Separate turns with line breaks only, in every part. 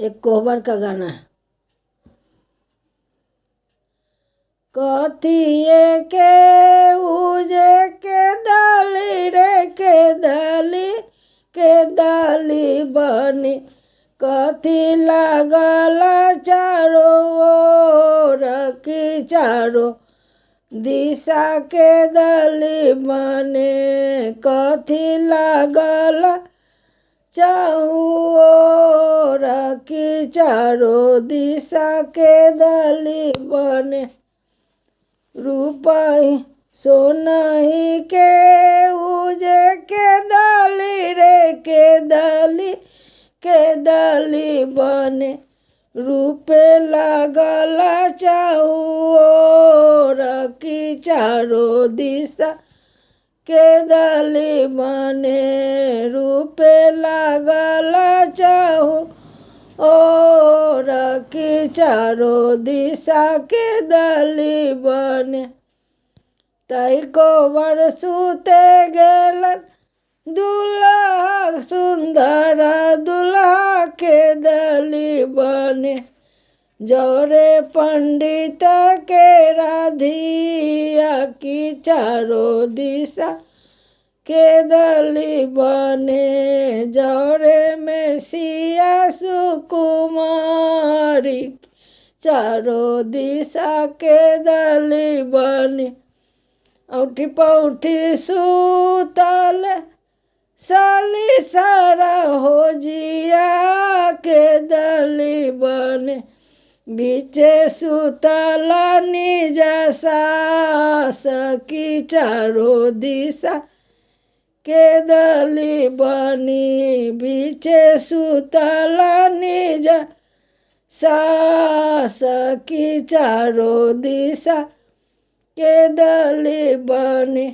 एक कोहबर का गाना है। कथिए के उजे के दाली रे के दाली बनी कथी लागल चारो ओर की चारो दिशा के दली बने कथी लागल चाहू ओर की चारो दिशा के दली बने रूपाई सोनाही के उजे के दाली रे के दाली बने रूपे लागल चाहू ओर की चारो दिशा के दली बने रूपे लागल चाहू और की चारो दिशा के दली बने तई कोहबर सुते गेलन दुल्हा सुंदर दुल्हा के दली बने जोरे पंडित के राधिया की चारो दिशा के दली बने जोरे में सिया सुकुमारी चारो दिशा के दली बने औठी पौठी सूतल साली सारा हो जिया के दली बने बीचे सुतल निज सास की चारो दिशा के दली बनी बीचे सुतल निज सास की चारो दिशा के दली बने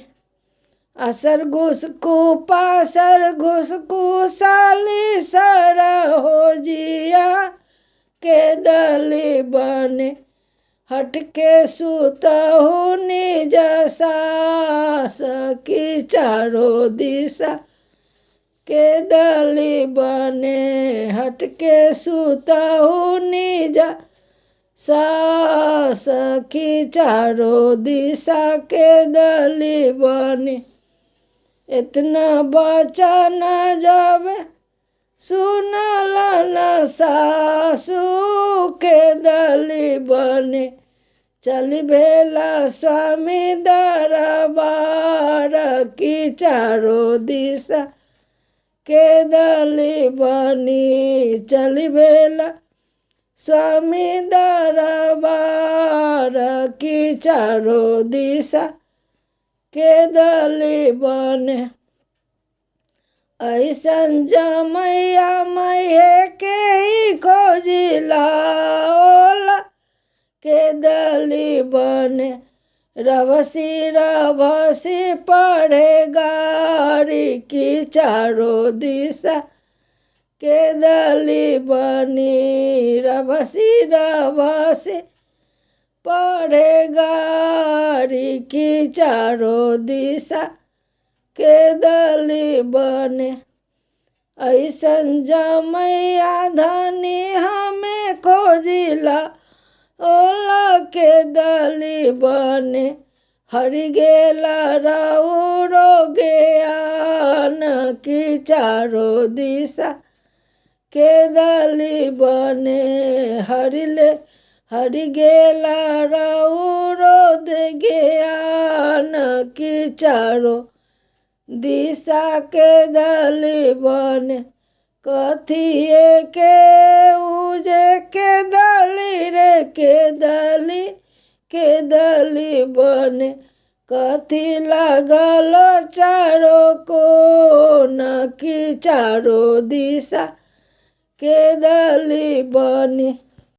असर घुसकू पासर घुसकू साली सरा हो जिया के दली बने हटके सुतहु निज सास की चारो दिशा के दली बने हटके सुतहु निज सास की चारो दिशा के दली बने इतना बचन जब सुनल न सासू के दली बने चली भेला स्वामी दरबार की चारो दिशा के दली बनी चली भेला स्वामी दरबार की चारो दिशा के दली बने ऐसन जमैया मैया के ही खोजिला ओला के दली बने रभसी पढ़े गारी की चारो दिशा के दली बनी रभसी पढ़े गारी की चारो दिशा के दली बने ऐसन जमैया धनी हमें खोजिला ओला के दली बने हरि गेला राउरो ज्ञान की चारो दिशा के दली बने हरि गेला राउरो दे ज्ञान की चारो दिशा के दली बने कथिए के उजे के दली रे के दली बने कथी लागल चारो कोन की चारो दिशा के दली बने।